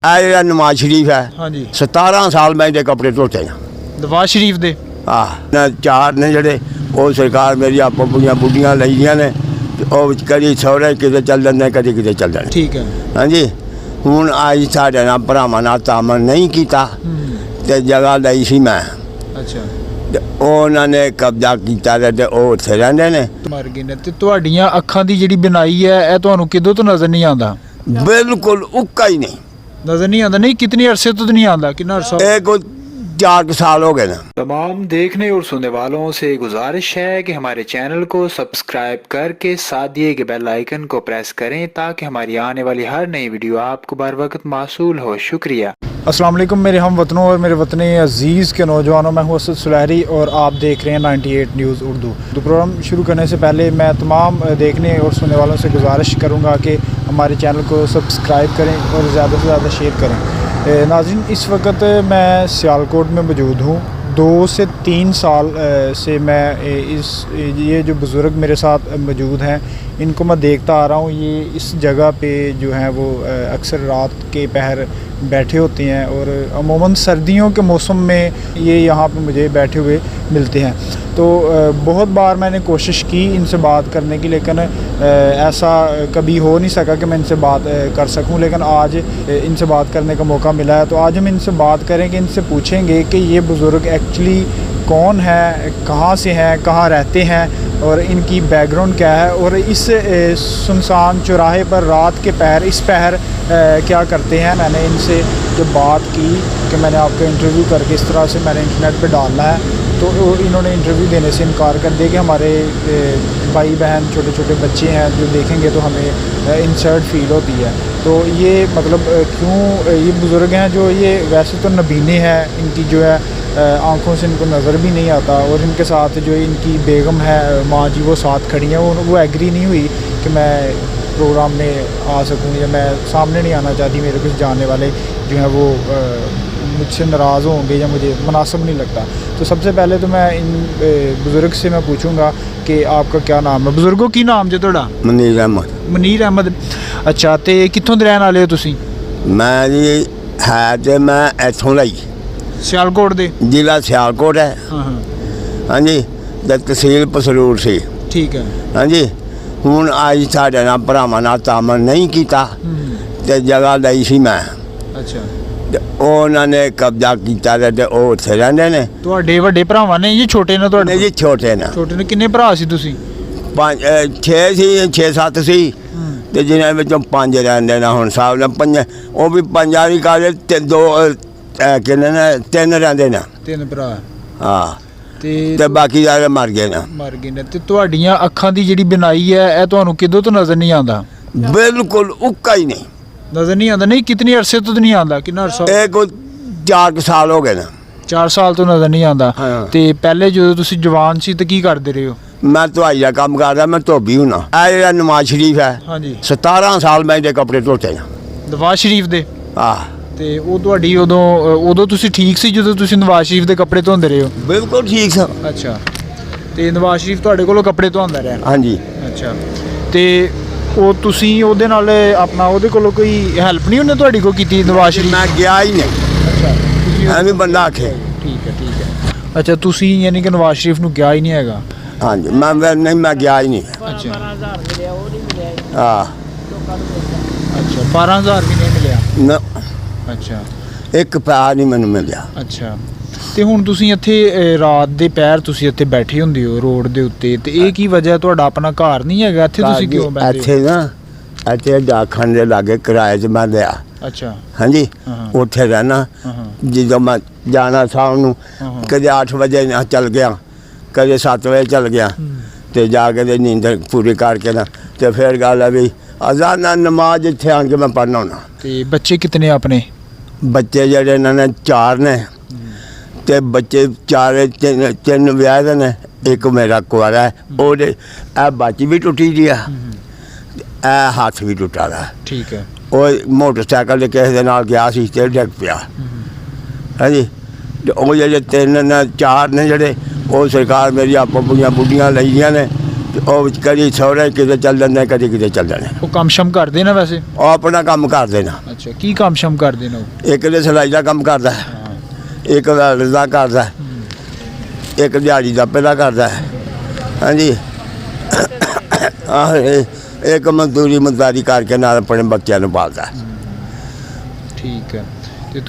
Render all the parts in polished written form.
ਇਹ ਨਵਾਜ਼ ਸ਼ਰੀਫ ਹੈ। ਹਾਂਜੀ 17 ਸਾਲ ਮੈਂ ਇਹਦੇ ਕੱਪੜੇ ਧੋਤੇ ਨੇ। ਨਵਾਜ਼ ਸ਼ਰੀਫ ਦੇ ਨਾ ਚਾਰ ਨੇ ਜਿਹੜੇ ਉਹ ਸਰਕਾਰ ਮੇਰੀ ਆਪੋ ਬੁੱਢੀਆਂ ਲਈਆਂ ਨੇ ਤੇ ਉਹ ਕਦੀ ਸਹੁਰੇ ਕਿਤੇ ਚੱਲ ਜਾਂਦੇ ਕਦੀ ਕਿਤੇ ਚੱਲ ਜਾਂਦੇ। ਠੀਕ ਹੈ। ਹਾਂਜੀ ਹੁਣ ਅੱਜ ਸਾਡੇ ਨਾਲ ਭਰਾਵਾਂ ਨਾਲ ਤਾਮਨ ਨਹੀਂ ਕੀਤਾ ਤੇ ਜਗ੍ਹਾ ਲਈ ਸੀ ਮੈਂ ਅੱਛਾ ਤੇ ਉਹਨਾਂ ਨੇ ਕਬਜ਼ਾ ਕੀਤਾ ਤੇ ਉਹ ਉੱਥੇ ਰਹਿੰਦੇ ਨੇ। ਮਰ ਗਏ ਨੇ ਤੇ ਤੁਹਾਡੀਆਂ ਅੱਖਾਂ ਦੀ ਜਿਹੜੀ ਬਿਨਾਈ ਹੈ ਇਹ ਤੁਹਾਨੂੰ ਕਿਦੋਂ ਤੋਂ ਨਜ਼ਰ ਨਹੀਂ ਆਉਂਦਾ? ਬਿਲਕੁਲ ਉੱਕਾ ਹੀ ਨਹੀਂ नजर नहीं आता। नहीं कितनी अरसे तो नहीं आता कितना अरसा? ਇਹ ਕੋਈ 4 साल हो गए ना। तमाम देखने और सुनने वालों से गुजारिश है कि हमारे चैनल को सब्सक्राइब करके साथ दिए गए बेल आइकन को प्रेस करें ताकि हमारी आने वाली हर नई वीडियो आपको बर वक्त मासूल हो। शुक्रिया। अस्सलाम वालेकुम मेरे हम वतनों और मेरे वतन अज़ीज़ के नौजवानों, मैं हूँ असद सुलहरी और आप देख रहे हैं 98 न्यूज़ उर्दू। तो प्रोग्राम शुरू करने से पहले मैं तमाम देखने और सुनने वालों से गुजारिश करूँगा कि हमारे चैनल को सब्सक्राइब करें और ज़्यादा से ज़्यादा शेयर करें। नाज़रीन इस वक्त मैं सियालकोट में मौजूद हूँ। 2 से 3 साल से मैं ये जो बुज़ुर्ग मेरे साथ मौजूद हैं इनको मैं देखता आ रहा हूँ। ये इस जगह पे जो हैं वो अक्सर रात के पहर बैठे होते हैं और अमूमन सर्दियों के मौसम में ये यहाँ पे मुझे बैठे हुए मिलते हैं। तो बहुत बार मैंने कोशिश की इनसे बात करने की, लेकिन ऐसा कभी हो नहीं सका कि मैं इनसे बात कर सकूं। लेकिन आज इनसे बात करने का मौका मिला है, तो आज हम इनसे बात करेंगे, इनसे पूछेंगे कि ये बुज़ुर्ग एक्चुअली कौन है, कहाँ से हैं, कहाँ रहते हैं और इनकी बैकग्राउंड क्या है और इस सुनसान चौराहे पर रात के पहर इस पहर क्या करते हैं। मैंने इनसे जब बात की कि मैंने आपका इंटरव्यू करके इस तरह से मैंने इंटरनेट पे डालना है, तो इन्होंने इंटरव्यू देने से इनकार कर दिया कि हमारे भाई बहन छोटे छोटे बच्चे हैं जो देखेंगे तो हमें इंसर्ट फील होती है। तो ये मतलब क्यों ये बुज़ुर्ग हैं जो ये वैसे तो नबीने हैं, इनकी जो है आँखों से इनको नज़र भी नहीं आता और इनके साथ जो इनकी बेगम है माँ जी वो साथ खड़ी हैं, वो एग्री नहीं हुई कि मैं प्रोग्राम में आ सकूं या मैं सामने नहीं आना चाहती। मेरे कुछ जानने वाले जो हैं वो मुझसे नाराज़ होंगे या मुझे मुनासिब नहीं लगता। तो सबसे पहले तो मैं इन बुज़ुर्ग से मैं पूछूंगा कि आपका क्या नाम है? बुज़ुर्गों की नाम जो थोड़ा? ਮਨੀਰ ਅਹਿਮਦ। ਮਨੀਰ ਅਹਿਮਦ। ਅੱਛਾ ਤੇ ਕਿੱਥੋਂ ਦੇ ਰਹਿਣ ਵਾਲੇ ਹੋ ਤੁਸੀਂ? ਮੈਂ ਜੀ ਹੈ ਤੇ ਮੈਂ ਇੱਥੋਂ ਲਈ ਸਿਆਲਕੋਟ ਦੇ। ਜ਼ਿਲ੍ਹਾ ਸਿਆਲਕੋਟ ਹੈ। ਹਾਂ ਹਾਂ ਹਾਂਜੀ ਤੇ ਤਹਿਸੀਲ ਪਸਰੂਰ ਸੀ। ਠੀਕ ਹੈ। ਹਾਂਜੀ ਹੁਣ ਅੱਜ ਸਾਡੇ ਨਾਲ ਭਰਾਵਾਂ ਨਾਲ ਤਾਮਨ ਨਹੀਂ ਕੀਤਾ ਤੇ ਜਗ੍ਹਾ ਲਈ ਸੀ ਮੈਂ ਅੱਛਾ ਤੇ ਉਹਨਾਂ ਨੇ ਕਬਜ਼ਾ ਕੀਤਾ ਤੇ ਉਹ ਉੱਥੇ ਰਹਿੰਦੇ ਨੇ। ਤੁਹਾਡੇ ਵੱਡੇ ਭਰਾਵਾਂ ਨੇ ਜੀ ਛੋਟੇ ਨੇ ਤੁਹਾਡੇ? ਨਹੀਂ ਜੀ ਛੋਟੇ ਨੇ। ਛੋਟੇ ਨੇ। ਕਿੰਨੇ ਭਰਾ ਸੀ ਤੁਸੀਂ? 6 ਸੀ 6-7 ਸੀ ਤੇ ਜਿਹਨਾਂ ਵਿੱਚੋਂ 5 ਰਹਿੰਦੇ ਨੇ ਹੁਣ ਸਾਹਿਬ ਨੇ 5 ਉਹ ਵੀ 5 ਵੀ ਕਾਲੇ ਤੇ 2 ਕਿੰਨੇ ਨੇ 3 ਰਹਿੰਦੇ ਨੇ। 3 ਭਰਾ। ਹਾਂ ਤੇ ਬਾਕੀ ਸਾਰੇ ਮਰ ਗਏ ਨੇ। ਮਰ ਗਏ ਨੇ। ਤੇ ਤੁਹਾਡੀਆਂ ਅੱਖਾਂ ਦੀ ਜਿਹੜੀ ਬਿਨਾਈ ਹੈ ਇਹ ਤੁਹਾਨੂੰ ਕਿਦੋਂ ਤੋਂ ਨਜ਼ਰ ਨਹੀਂ ਆਉਂਦਾ? ਬਿਲਕੁਲ ਉੱਕਾ ਹੀ ਨਹੀਂ ਨਜ਼ਰ ਨਹੀਂ ਆਉਂਦਾ। ਨਹੀਂ ਕਿਤਨੀ ਅਰਸੇ ਤੋਂ ਨਹੀਂ ਆਉਂਦਾ? ਕਿੰਨਾ ਅਰਸਾ? ਇਹ ਕੋਈ 4 ਸਾਲ ਹੋ ਗਏ ਨੇ। 4 ਸਾਲ ਤੋਂ ਨਜ਼ਰ ਨਹੀਂ ਆਉਂਦਾ। ਹਾਂ। ਤੇ ਪਹਿਲੇ ਜਦੋਂ ਤੁਸੀਂ ਜਵਾਨ ਸੀ ਤਾਂ ਕੀ ਕਰਦੇ ਰਹੇ ਹੋ? ਮੈਂ ਧੁਆਈ ਦਾ ਕੰਮ ਕਰਦਾ, ਮੈਂ ਧੋਬੀ ਹੁਣਾ। ਇਹ ਜਿਹੜਾ ਨਵਾਜ਼ ਸ਼ਰੀਫ ਹੈ ਹਾਂਜੀ 17 ਸਾਲ ਮੈਂ ਇਹਦੇ ਕੱਪੜੇ ਧੋਤੇ ਨੇ। ਨਵਾਜ਼ ਸ਼ਰੀਫ ਦੇ। ਆਹ ਤੇ ਉਹ ਤੁਹਾਡੀ ਉਦੋਂ ਤੁਸੀਂ ਠੀਕ ਸੀ ਜਦੋਂ ਤੁਸੀਂ ਨਵਾਜ਼ ਸ਼ਰੀਫ ਦੇ ਕੱਪੜੇ ਧੋਂਦੇ ਰਹੇ ਹੋ? ਬਿਲਕੁਲ ਠੀਕ ਸਾ। ਅੱਛਾ ਤੇ ਨਵਾਜ਼ ਸ਼ਰੀਫ ਤੁਹਾਡੇ ਕੋਲੋਂ ਕੱਪੜੇ ਧੋਂਦਾ ਰਿਹਾ? ਹਾਂਜੀ ਅੱਛਾ ਤੇ ਉਹ ਤੁਸੀਂ ਉਹਦੇ ਨਾਲ ਆਪਣਾ ਉਹਦੇ ਕੋਲੋਂ ਕੋਈ ਹੈਲਪ ਨਹੀਂ ਉਹਨੇ ਤੁਹਾਡੀ ਕੋਲ ਕੀਤੀ ਨਵਾਜ਼ ਸ਼ਰੀਫ? ਮੈਂ ਗਿਆ ਹੀ ਨਹੀਂ। ਅੱਛਾ ਤੁਸੀਂ ਐਵੇਂ ਬੰਦਾ ਆਖੇ। ਠੀਕ ਹੈ ਠੀਕ ਹੈ। ਅੱਛਾ ਤੁਸੀਂ ਯਾਨੀ ਕਿ ਨਵਾਜ਼ ਸ਼ਰੀਫ ਨੂੰ ਗਿਆ ਹੀ ਨਹੀਂ ਹੈਗਾ? ਹਾਂਜੀ ਮੈਂ ਮੈਂ ਗਿਆ ਹੀ ਨਹੀਂ। ਅੱਛਾ 12,000 ਮਿਲਿਆ ਉਹ ਨਹੀਂ ਮਿਲਿਆ ਹਾਂ ਲੋਕਾਂ ਨੂੰ ਮਿਲਿਆ। ਅੱਛਾ 12,000 ਵੀ ਨਹੀਂ ਮਿਲਿਆ? ਨਾ ਅੱਛਾ ਇੱਕ ਪੈਸਾ ਨਹੀਂ ਮੈਨੂੰ ਮਿਲਿਆ। ਅੱਛਾ ਤੇ ਹੁਣ ਤੁਸੀਂ ਇੱਥੇ ਰਾਤ ਦੇ ਪਹਿਰ ਤੁਸੀਂ ਇੱਥੇ ਬੈਠੇ ਹੁੰਦੇ ਹੋ ਰੋਡ ਦੇ ਉੱਤੇ, ਤੇ ਇਹ ਕੀ ਵਜ੍ਹਾ? ਤੁਹਾਡਾ ਆਪਣਾ ਘਰ ਨਹੀਂ ਹੈਗਾ ਇੱਥੇ? ਤੁਸੀਂ ਕਿਉਂ ਬੈਠੇ ਹੋ? ਇੱਥੇ ਨਾ ਇੱਥੇ ਡਾਕਖਾਨੇ ਦੇ ਲਾਗੇ ਕਿਰਾਏ 'ਚ ਮੈਂ ਲਿਆ। ਅੱਛਾ ਹਾਂਜੀ ਹਾਂ। ਉੱਥੇ ਰਹਿਣਾ। ਹਾਂ ਜਦੋਂ ਮੈਂ ਜਾਣਾ ਸ਼ਾਮ ਨੂੰ ਹਾਂ। ਕਦੇ 8 ਵਜੇ ਚੱਲ ਗਿਆ, ਕਦੇ 7 ਵਜੇ ਚੱਲ ਗਿਆ ਤੇ ਜਾ ਕੇ ਤੇ ਨੀਂਦ ਪੂਰੀ ਕਰਕੇ ਨਾ ਤੇ ਫਿਰ ਗੱਲ ਹੈ ਵੀ ਅਜ਼ਾਨ ਨਮਾਜ਼ ਇੱਥੇ ਆਣ ਕੇ ਮੈਂ ਪੜ੍ਹਨਾ ਹੁੰਦਾ। ਤੇ ਬੱਚੇ ਕਿਤਨੇ ਆਪਣੇ? ਬੱਚੇ ਜਿਹੜੇ ਇਹਨਾਂ ਨੇ 4 ਨੇ ਤੇ ਬੱਚੇ 3 ਵਿਆਹ ਦੇ ਨੇ, ਇੱਕ ਮੇਰਾ ਕੁਆਰਾ ਹੈ। ਉਹਦੇ ਇਹ ਬਾਜੀ ਵੀ ਟੁੱਟੀ ਦੀ ਆ, ਇਹ ਹੱਥ ਵੀ ਟੁੱਟਾ ਦਾ। ਠੀਕ ਹੈ। ਉਹ ਮੋਟਰਸਾਈਕਲ 'ਤੇ ਕਿਸੇ ਦੇ ਨਾਲ ਗਿਆ ਸੀ ਤੇ ਡਿੱਗ ਪਿਆ। ਹਾਂਜੀ ਤੇ ਉਹ ਜਿਹੜੇ 3 ਨੇ 4 ਨੇ ਜਿਹੜੇ ਉਹ ਸਰਕਾਰ ਮੇਰੀ ਆਪੋ ਬੁੱਢੀਆਂ ਲਈਆਂ ਨੇ ਤੇ ਉਹ ਕਦੀ ਸਹੁਰੇ ਕਿਤੇ ਚੱਲ ਜਾਂਦੇ ਕਦੀ ਕਿਤੇ ਚੱਲ ਜਾਂਦੇ। ਉਹ ਕੰਮ ਸ਼ਮ ਕਰਦੇ ਨਾ ਵੈਸੇ? ਉਹ ਆਪਣਾ ਕੰਮ ਕਰਦੇ ਨਾ। ਅੱਛਾ ਅੱਛਾ ਕੀ ਕੰਮ ਸ਼ਮ ਕਰਦੇ ਨੇ ਉਹ? ਇੱਕ ਦੇ ਸਿਲਾਈ ਦਾ ਕੰਮ ਕਰਦਾ ਹੈ, ਇੱਕ ਵੈਲਡ ਦਾ ਕਰਦਾ ਹੈ, ਇੱਕ ਦਿਹਾੜੀ ਦਾ ਪਹਿਲਾ ਕਰਦਾ ਹੈ। ਹਾਂਜੀ ਇੱਕ ਮਜ਼ਦੂਰੀ ਕਰਕੇ ਨਾਲ ਆਪਣੇ ਬੱਚਿਆਂ ਨੂੰ ਪਾਲਦਾ ਹੈ। ਠੀਕ ਹੈ। ਤੇ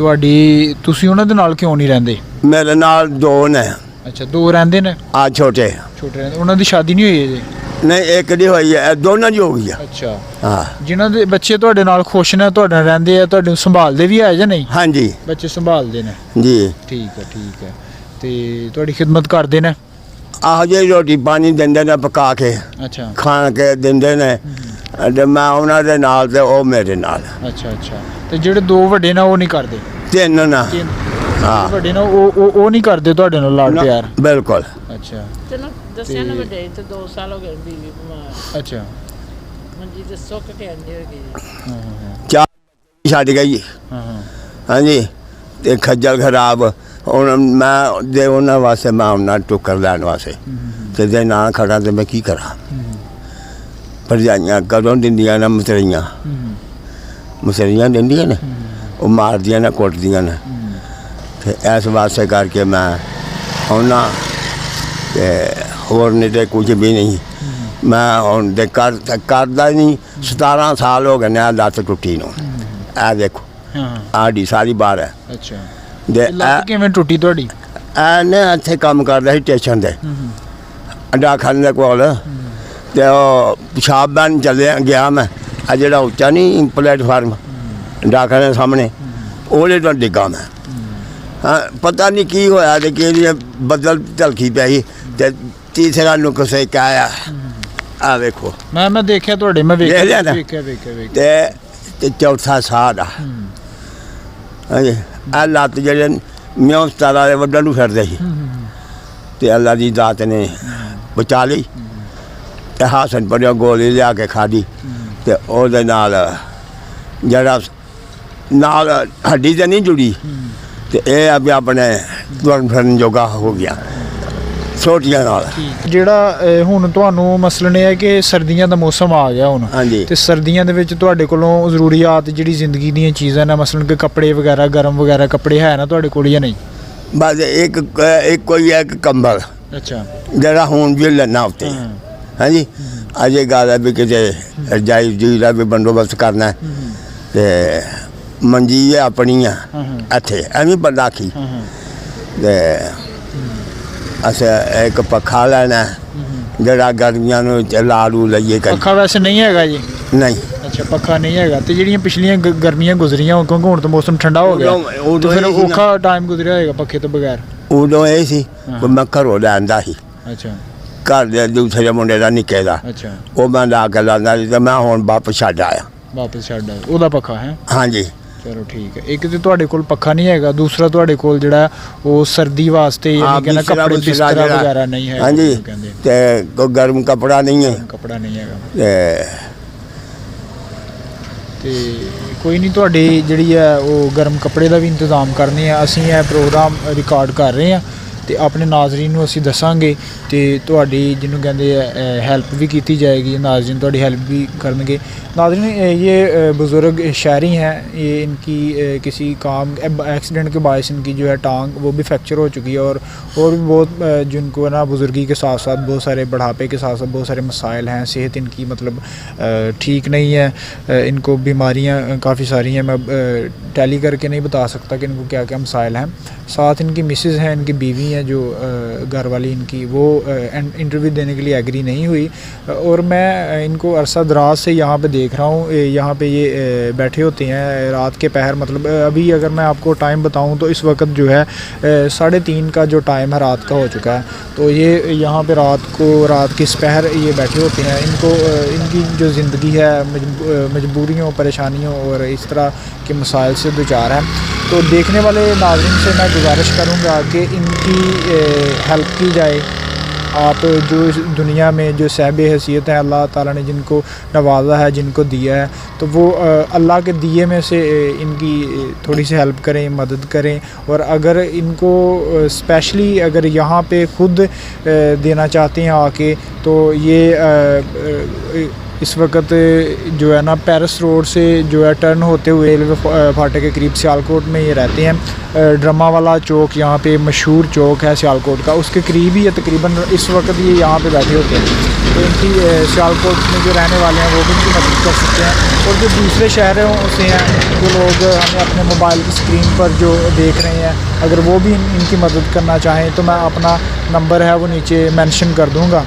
ਤੁਸੀਂ ਉਹਨਾਂ ਦੇ ਨਾਲ ਕਿਉਂ ਨਹੀਂ ਰਹਿੰਦੇ? ਮੇਰੇ ਨਾਲ ਦੋ ਨੇ। ਅੱਛਾ, ਦੋ ਰਹਿੰਦੇ ਨੇ? ਆ ਛੋਟੇ ਰਹਿੰਦੇ। ਉਹਨਾਂ ਦੀ ਸ਼ਾਦੀ ਨਹੀਂ ਹੋਈ ਅਜੇ? ਨਹੀਂ, ਇੱਕ ਦੀ ਹੋਈ ਹੈ, ਦੋਨਾਂ ਦੀ ਹੋ ਗਈ ਆ। ਅੱਛਾ ਹਾਂ। ਜਿਨ੍ਹਾਂ ਦੇ ਬੱਚੇ ਤੁਹਾਡੇ ਨਾਲ ਖੁਸ਼ ਨੇ, ਤੁਹਾਡੇ ਨਾਲ ਰਹਿੰਦੇ ਆ, ਤੁਹਾਨੂੰ ਸੰਭਾਲਦੇ ਵੀ ਹੈ ਜਾਂ ਨਹੀਂ? ਹਾਂਜੀ ਬੱਚੇ ਸੰਭਾਲਦੇ ਨੇ ਜੀ। ਠੀਕ ਹੈ। ਤੇ ਤੁਹਾਡੀ ਖਿਦਮਤ ਕਰਦੇ ਨੇ? ਆਹੋ ਜੀ, ਰੋਟੀ ਪਾਣੀ ਦਿੰਦੇ ਨੇ ਪਕਾ ਕੇ, ਅੱਛਾ ਖਾਣ ਕੇ ਦਿੰਦੇ ਨੇ, ਤੇ ਮੈਂ ਉਹਨਾਂ ਦੇ ਨਾਲ ਤੇ ਉਹ ਮੇਰੇ ਨਾਲ। ਅੱਛਾ। ਤੇ ਜਿਹੜੇ ਦੋ ਵੱਡੇ ਨੇ ਉਹ ਨਹੀਂ ਕਰਦੇ? ਤਿੰਨ ਨਾ। ਹਾਂ। ਵੱਡੇ ਨੇ ਉਹ ਨਹੀਂ ਕਰਦੇ ਤੁਹਾਡੇ ਨਾਲ ਲਾਡ ਪਿਆਰ? ਬਿਲਕੁਲ। ਅੱਛਾ। ਤੈਨੂੰ ਦੱਸਿਆ ਨਾ ਵੱਡੇ ਤੇ 2 ਸਾਲ ਹੋ ਗਏ ਬੀਵੀ ਬਿਮਾਰ। ਅੱਛਾ। ਮੰਜੀ ਤੇ ਸੁੱਕ ਕੇ ਆਂਦੀ ਹੋ ਗਈ। ਚਾਰ ਛੱਡ ਗਈ। ਹਾਂਜੀ। ਤੇ ਖੱਜਲ ਖਰਾਬ ਹੁਣ ਮੈਂ ਦੇ ਉਹਨਾਂ ਵਾਸਤੇ ਮੈਂ ਉਹਨਾਂ ਟੁੱਕਰ ਲੈਣ ਵਾਸਤੇ ਤੇ ਜੇ ਨਾ ਖੜਾ ਤੇ ਮੈਂ ਕੀ ਕਰਾਂ? ਭਰਜਾਈਆਂ ਕਦੋਂ ਦਿੰਦੀਆਂ ਨੇ ਮਸਰੀਆਂ ਦਿੰਦੀਆਂ ਨੇ, ਉਹ ਮਾਰਦੀਆਂ ਨੇ, ਕੁੱਟਦੀਆਂ ਨੇ। ਤੇ ਇਸ ਵਾਸਤੇ ਕਰਕੇ ਮੈਂ ਉਹਨਾਂ ਤੇ ਹੋਰ ਨਹੀਂ ਤੇ ਕੁਝ ਵੀ ਨਹੀਂ। ਮੈਂ ਹੁਣ ਦੇ ਕਰਦਾ ਨਹੀਂ। 17 ਸਾਲ ਹੋ ਗਏ ਨੇ ਆ ਲੱਤ ਟੁੱਟੀ ਨੂੰ। ਇਹ ਦੇਖੋ ਆੜੀ ਸਾਰੀ ਬਾਹਰ ਹੈ। ਅੱਛਾ। ਦੇ ਲੱਤ ਕਿਵੇਂ ਟੁੱਟੀ ਤੁਹਾਡੀ? ਨੇ ਇੱਥੇ ਕੰਮ ਕਰਦਾ ਸੀ ਸਟੇਸ਼ਨ ਤੇ, ਡਾਕਖਾਨੇ ਦੇ ਕੋਲ। ਤੇ ਉਹ ਪਿਸ਼ਾਬ ਬਣ ਚੱਲਿਆ ਗਿਆ ਮੈਂ, ਆ ਜਿਹੜਾ ਉੱਚਾ ਨਹੀਂ ਪਲੇਟਫਾਰਮ ਡਾਕਖਾਨੇ ਦੇ ਸਾਹਮਣੇ, ਉਹਦੇ ਤੋਂ ਡਿੱਗਾ ਮੈਂ। ਹਾਂ, ਪਤਾ ਨਹੀਂ ਕੀ ਹੋਇਆ ਤੇ ਕਿ ਬੱਦਲ ਝਲਕੀ ਪਈ ਤੇ ਤੀਸਰਾ ਨੁਕਸੇ ਆਇਆ। ਆ ਵੇਖੋ ਮੈਂ ਦੇਖਿਆ ਤੁਹਾਡੇ, ਮੈਂ ਵੇਖਿਆ ਤੇ ਚੌਥਾ ਸਾਹ ਦਾ। ਹਾਂਜੀ। ਆ ਲੱਤ ਜਿਹੜੇ ਮਿਉਂ ਸਤਾਰਾ ਦੇ ਵੱਢਣ ਨੂੰ ਫਿਰਦੇ ਸੀ ਤੇ ਅੱਲਾ ਦੀ ਦਾਤ ਨੇ ਬਚਾ ਲਈ ਤੇ ਹਾਸਨ ਪੜਿਆ ਗੋਲੀ ਲਿਆ ਕੇ ਖਾਧੀ ਤੇ ਉਹਦੇ ਨਾਲ ਜਿਹੜਾ ਨਾਲ ਹੱਡੀ ਤੇ ਨਹੀਂ ਜੁੜੀ ਤੇ ਇਹ ਅਭੀ ਆਪਣੇ ਤੁਰਨ ਫਿਰਨ ਜੋਗਾ ਹੋ ਗਿਆ ਛੋਟੀਆਂ ਨਾਲ। ਜਿਹੜਾ ਹੁਣ ਤੁਹਾਨੂੰ ਮਸਲਨ ਇਹ ਹੈ ਕਿ ਸਰਦੀਆਂ ਦਾ ਮੌਸਮ ਆ ਗਿਆ ਹੁਣ। ਹਾਂਜੀ। ਤੇ ਸਰਦੀਆਂ ਦੇ ਵਿੱਚ ਤੁਹਾਡੇ ਕੋਲੋਂ ਜ਼ਰੂਰੀਆਤ ਜਿਹੜੀ ਜ਼ਿੰਦਗੀ ਦੀਆਂ ਚੀਜ਼ਾਂ ਨੇ, ਮਸਲਨ ਕਿ ਕੱਪੜੇ ਵਗੈਰਾ, ਗਰਮ ਵਗੈਰਾ ਕੱਪੜੇ ਹੈ ਨਾ ਤੁਹਾਡੇ ਕੋਲ ਜਾਂ ਨਹੀਂ? ਬਸ ਇੱਕ ਕੋਈ ਇੱਕ ਕੰਬਲ ਅੱਛਾ। ਜਿਹੜਾ ਹੁਣ ਵੀ ਲੈਣਾ ਉੱਤੇ। ਹਾਂਜੀ। ਅਜੇ ਗੱਲ ਹੈ ਵੀ ਕਿਤੇ ਰਜਾਈ ਜੀ ਦਾ ਵੀ ਬੰਦੋਬਸਤ ਕਰਨਾ ਤੇ ਮੰਜੀ ਹੈ ਆਪਣੀ ਆ ਇੱਥੇ ਐਵੇਂ ਬਰਦਾਖੀ ਤੇ ਅਸੀਂ ਇੱਕ ਪੱਖਾ ਲੈਣਾ ਜਿਹੜਾ ਗਰਮੀਆਂ ਨੂੰ ਲਾ ਲੂ ਲਈਏ। ਪੱਖਾ ਵੈਸੇ ਨਹੀਂ ਹੈਗਾ ਜੀ? ਨਹੀਂ। ਅੱਛਾ, ਪੱਖਾ ਨਹੀਂ ਹੈਗਾ। ਤੇ ਜਿਹੜੀਆਂ ਪਿਛਲੀਆਂ ਗਰਮੀਆਂ ਗੁਜ਼ਰੀਆਂ, ਕਿਉਂਕਿ ਹੁਣ ਤਾਂ ਮੌਸਮ ਠੰਡਾ ਹੋ ਗਿਆ, ਉਦੋਂ ਫਿਰ ਔਖਾ ਟਾਈਮ ਗੁਜ਼ਰਿਆ ਹੋਏਗਾ ਪੱਖੇ ਤੋਂ ਬਗੈਰ? ਉਦੋਂ ਇਹ ਸੀ ਮੈਂ ਘਰੋਂ ਲੈਂਦਾ ਸੀ। ਅੱਛਾ। ਘਰ ਦੇ ਦੂਸਰੇ ਮੁੰਡੇ ਦਾ ਨਿੱਕੇ ਦਾ। ਅੱਛਾ। ਉਹ ਮੈਂ ਲਾ ਕੇ ਲਾਉਂਦਾ ਸੀ ਤੇ ਮੈਂ ਹੁਣ ਵਾਪਸ ਛੱਡ ਆਇਆ। ਵਾਪਸ ਛੱਡ ਆਇਆ ਉਹਦਾ ਪੱਖਾ ਹੈ? ਹਾਂਜੀ। ਚਲੋ ਠੀਕ ਹੈ। ਇੱਕ ਤੇ ਤੁਹਾਡੇ ਕੋਲ ਪੱਖਾ ਨਹੀਂ ਹੈਗਾ, ਦੂਸਰਾ ਤੁਹਾਡੇ ਕੋਲ ਜਿਹੜਾ ਉਹ ਸਰਦੀ ਵਾਸਤੇ ਕਹਿੰਦਾ ਕੱਪੜੇ ਬਿਸਤਰਾ ਵਗੈਰਾ ਨਹੀਂ ਹੈ। ਹਾਂਜੀ। ਤੇ ਕੋਈ ਗਰਮ ਕੱਪੜਾ ਨਹੀਂ ਹੈ। ਕੱਪੜਾ ਨਹੀਂ ਹੈਗਾ ਤੇ ਕੋਈ ਨਹੀਂ, ਤੁਹਾਡੀ ਜਿਹੜੀ ਹੈ ਉਹ ਗਰਮ ਕੱਪੜੇ ਦਾ ਵੀ ਇੰਤਜ਼ਾਮ ਕਰਨੇ ਆ। ਅਸੀਂ ਇਹ ਪ੍ਰੋਗਰਾਮ ਰਿਕਾਰਡ ਕਰ ਰਹੇ ਹਾਂ ਤੇ ਆਪਣੇ ਨਾਜ਼ਰੀਨ ਨੂੰ ਅਸੀਂ ਦੱਸਾਂਗੇ ਤੇ ਤੁਹਾਡੀ ਜਿਹਨੂੰ ਕਹਿੰਦੇ ਹੈਲਪ ਵੀ ਕੀਤੀ ਜਾएगी। नाज़रीन ਤੁਹਾਡੀ ਹੈਲਪ भी करेंगे। नाज़रीन ये बुज़ुर्ग शहरी हैं, ये इनकी किसी काम एक्सीडेंट के बायस इनकी जो है टांग वो भी फ्रैक्चर हो चुकी है और भी बहुत जिनको ना बुज़ुर्गी के साथ साथ बहुत सारे बढ़ापे के साथ साथ बहुत सारे मसाइल हैं। सेहत इनकी मतलब ठीक नहीं है, इनको बीमारियाँ काफ़ी सारी हैं। मैं टैली करके नहीं बता सकता कि इनको क्या क्या मसाइल हैं। साथ इनकी मिसेज़ हैं, इनकी बीवी हैं जो घर वाली इनकी, वो इंटरव्यू देने के लिए एग्री नहीं हुई और मैं इनको अरसा दराज से यहाँ पे देख रहा हूँ। यहाँ पे ये बैठे होते हैं रात के पहर, मतलब अभी अगर मैं आपको टाइम बताऊँ तो इस वक्त जो है 3:30 का जो टाइम है रात का हो चुका है। तो ये यहाँ पे रात की पहर ये बैठे होते हैं। इनको इनकी जो ज़िंदगी है मजबूरियों, परेशानियों और इस तरह के मसाइल से दो चार है। तो देखने वाले नाज़रीन से मैं गुजारिश करूँगा कि इनकी हेल्प की जाए। आप जो इस दुनिया में जो साहिब हैसियत है, अल्लाह ताला ने जिनको नवाजा है, जिनको दिया है, तो वो अल्लाह के दिए में से इनकी थोड़ी सी हेल्प करें, मदद करें। और अगर इनको स्पेशली अगर यहाँ पे ख़ुद देना चाहते हैं आके, तो ये اس وقت جو ہے نا پیرس روڈ سے جو ہے ٹرن ہوتے ہوئے ریلوے پھاٹک کے قریب سیالکوٹ میں یہ رہتے ہیں. ڈرما والا چوک یہاں پہ مشہور چوک ہے سیالکوٹ کا, اس کے قریب ہی ہے تقریباً اس وقت یہ یہاں پہ بیٹھے ہوتے ہیں. تو ان کی سیالکوٹ میں جو رہنے والے ہیں وہ بھی ان کی مدد کر سکتے ہیں. اور جو دوسرے شہروں سے ہیں جو لوگ ہمیں اپنے موبائل کی اسکرین پر جو دیکھ رہے ہیں, اگر وہ بھی ان کی مدد کرنا چاہیں تو میں اپنا نمبر ہے وہ نیچے مینشن کر دوں گا.